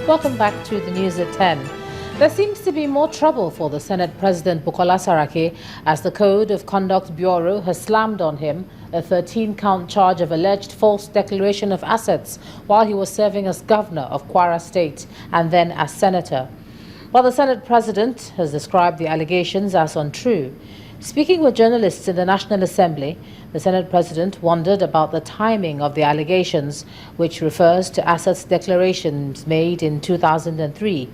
Welcome back to the news at 10. There seems to be more trouble for the Senate President Bukola Saraki as the Code of Conduct Bureau has slammed on him a 13-count charge of alleged false declaration of assets while he was serving as governor of Kwara State and then as senator. While the Senate President has described the allegations as untrue, speaking with journalists in the National Assembly, the Senate President wondered about the timing of the allegations, which refers to assets declarations made in 2003.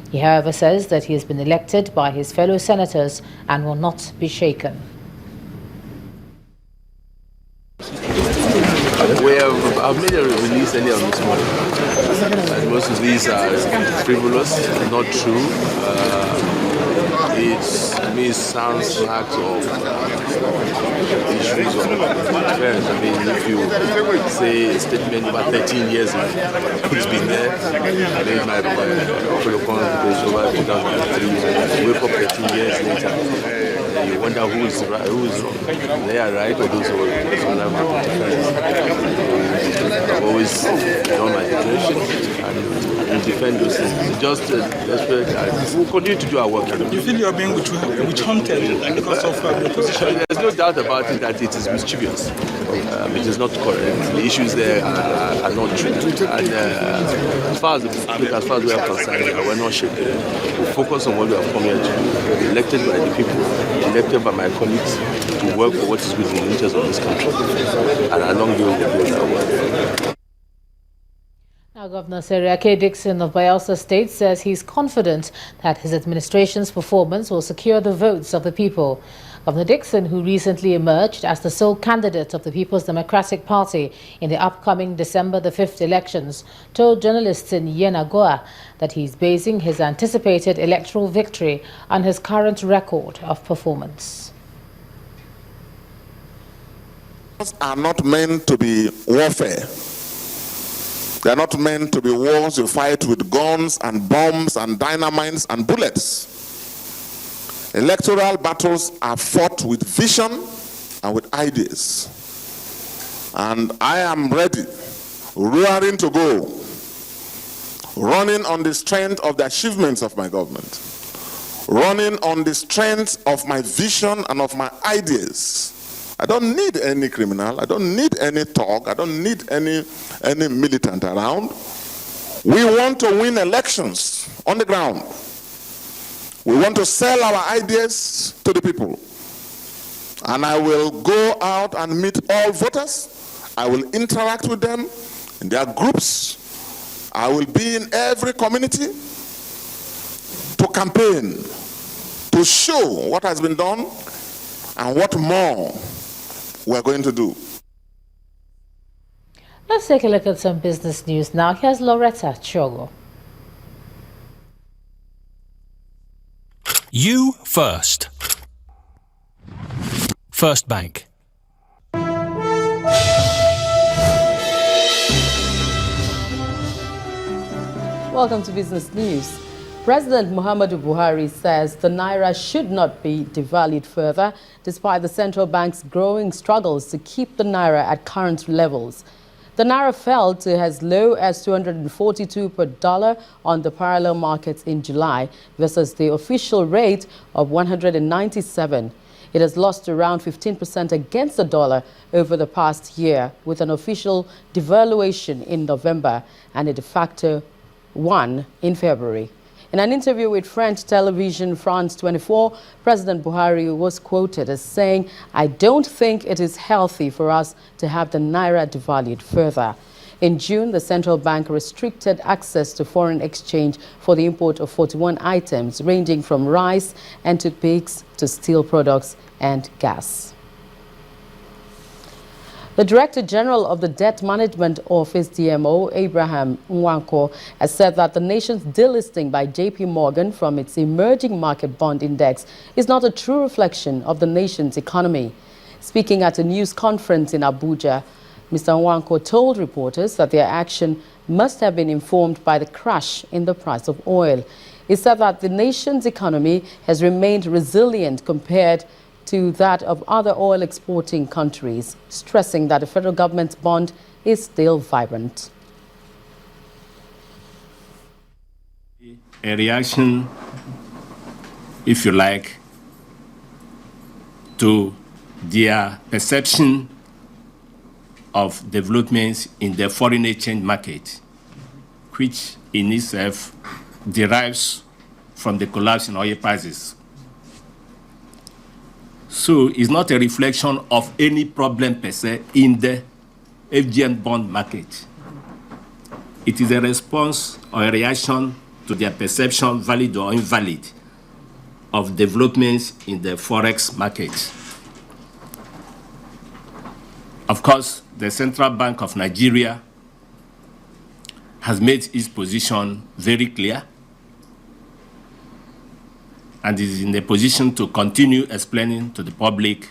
He, however, says that he has been elected by his fellow senators and will not be shaken. I've made a release earlier this morning. And most of these are frivolous, not true. It sounds like issues of affairs. I mean, if you say a statement about 13 years now, it's been there. I made my protocol over 2003. Wake up 13 years later. You wonder who's right, who's wrong. They are right or those who are wrong. I've always done my declaration and defend those things. Just we'll continue to do our work. Do you feel you are being witch-hunted because of your position? There's no doubt about it that it is mischievous. It is not correct. The issues there are not true. And as far as we are concerned, we're not shaking. We focus on what we have come here to do. Elected by the people, elected by my colleagues to work for what is good in the interest of this country. And along the way, we'll do our work. Now, Governor Saraki Dixon of Bayelsa State says he's confident that his administration's performance will secure the votes of the people. Governor Dixon, who recently emerged as the sole candidate of the People's Democratic Party in the upcoming December the 5th elections, told journalists in Yenagoa that he's basing his anticipated electoral victory on his current record of performance. Are not meant to be warfare. They are not meant to be wars you fight with guns and bombs and dynamites and bullets. Electoral battles are fought with vision and with ideas. And I am ready, roaring to go, running on the strength of the achievements of my government, running on the strength of my vision and of my ideas. I don't need any criminal, I don't need any talk, I don't need any militant around. We want to win elections on the ground. We want to sell our ideas to the people. And I will go out and meet all voters. I will interact with them in their groups. I will be in every community to campaign, to show what has been done and what more we're going to do. Let's take a look at some business news now. Here's Loretta Chogo. You first. First Bank. Welcome to Business News. President Muhammadu Buhari says the Naira should not be devalued further, despite the central bank's growing struggles to keep the Naira at current levels. The Naira fell to as low as 242 per dollar on the parallel markets in July versus the official rate of 197. It has lost around 15% against the dollar over the past year, with an official devaluation in November and a de facto one in February. In an interview with French television France 24, President Buhari was quoted as saying, "I don't think it is healthy for us to have the Naira devalued further." In June, the central bank restricted access to foreign exchange for the import of 41 items, ranging from rice and toothpicks to steel products and gas. The Director General of the Debt Management Office, DMO, Abraham Nwanko, has said that the nation's delisting by JP Morgan from its emerging market bond index is not a true reflection of the nation's economy. Speaking at a news conference in Abuja, Mr. Nwanko told reporters that their action must have been informed by the crash in the price of oil. He said that the nation's economy has remained resilient compared to that of other oil exporting countries, stressing that the federal government's bond is still vibrant. a reaction, if you like, to their perception of developments in the foreign exchange market, which in itself derives from the collapse in oil prices. So it's not a reflection of any problem per se in the FGN bond market. It is a response or a reaction to their perception, valid or invalid, of developments in the forex market. Of course, the Central Bank of Nigeria has made its position very clear and is in a position to continue explaining to the public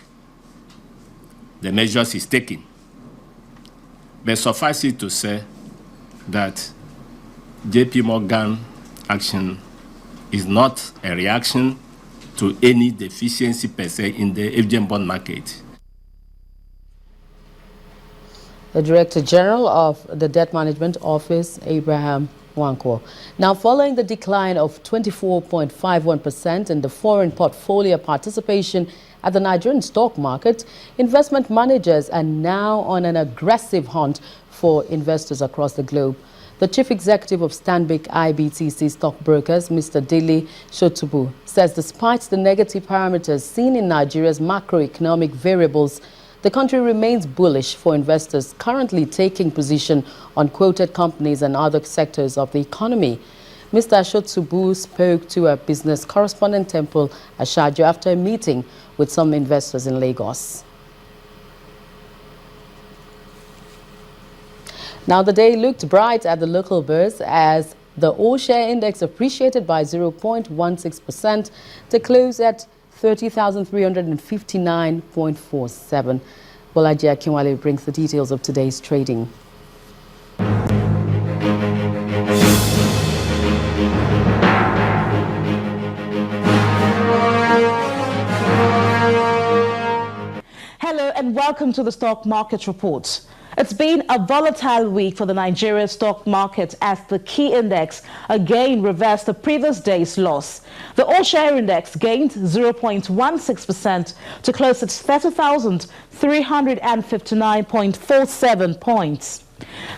the measures it's taking. But suffice it to say that JP Morgan action is not a reaction to any deficiency per se in the FGN bond market. The Director General of the Debt Management Office, Abraham Wankwo. Now, following the decline of 24.51% in the foreign portfolio participation at the Nigerian stock market, investment managers are now on an aggressive hunt for investors across the globe. The Chief Executive of Stanbic IBTC Stockbrokers, Mr. Dele Shotubu, says despite the negative parameters seen in Nigeria's macroeconomic variables, the country remains bullish for investors currently taking position on quoted companies and other sectors of the economy. Mr. Shotubu spoke to a business correspondent Temple Ashajo after a meeting with some investors in Lagos. Now, the day looked bright at the local bourse as the all-share index appreciated by 0.16% to close at 30,359.47. Bolaji Akinwale brings the details of today's trading. Hello and welcome to the Stock Market Report. It's been a volatile week for the Nigeria stock market as the key index again reversed the previous day's loss. The all-share index gained 0.16% to close at 30,359.47 points.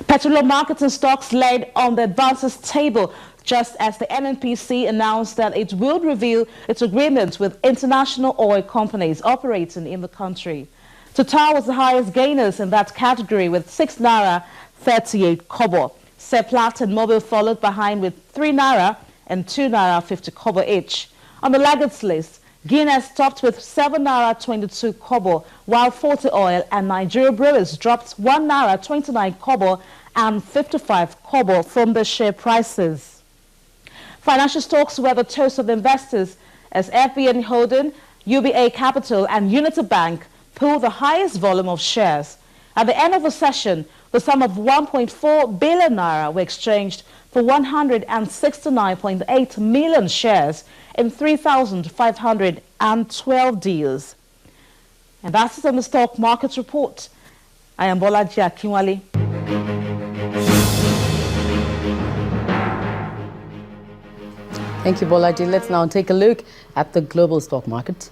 Petroleum markets and stocks led on the advances table just as the NNPC announced that it will review its agreement with international oil companies operating in the country. Total was the highest gainers in that category with 6 naira 38 kobo. Seplat and Mobil followed behind with 3 naira and 2 naira 50 kobo each. On the laggards list, Guinness topped with 7 naira 22 kobo, while Forte Oil and Nigeria Brewers dropped 1 naira 29 kobo and 55 kobo from the share prices. Financial stocks were the toast of investors as FBN Holding, UBA Capital and Unity Bank pulled the highest volume of shares. At the end of the session, the sum of 1.4 billion naira were exchanged for 169.8 million shares in 3,512 deals. And that's it on the Stock Market Report. I am Bolaji Akinwale. Thank you, Bolaji. Let's now take a look at the global stock market.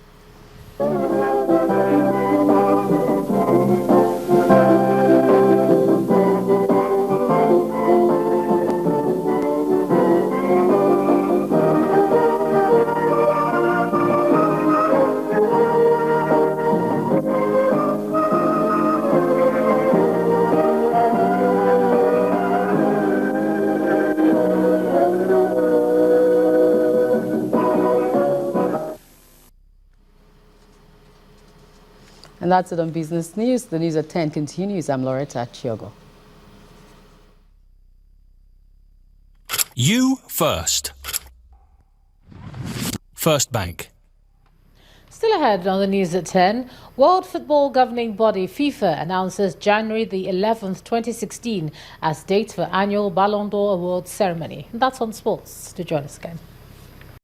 And that's it on Business News. The news at 10 continues. I'm Loretta Chiogo. You first. First Bank. Still ahead on the news at 10, World Football Governing Body FIFA announces January the 11th, 2016 as date for annual Ballon d'Or Awards ceremony. And that's on sports. To join us again.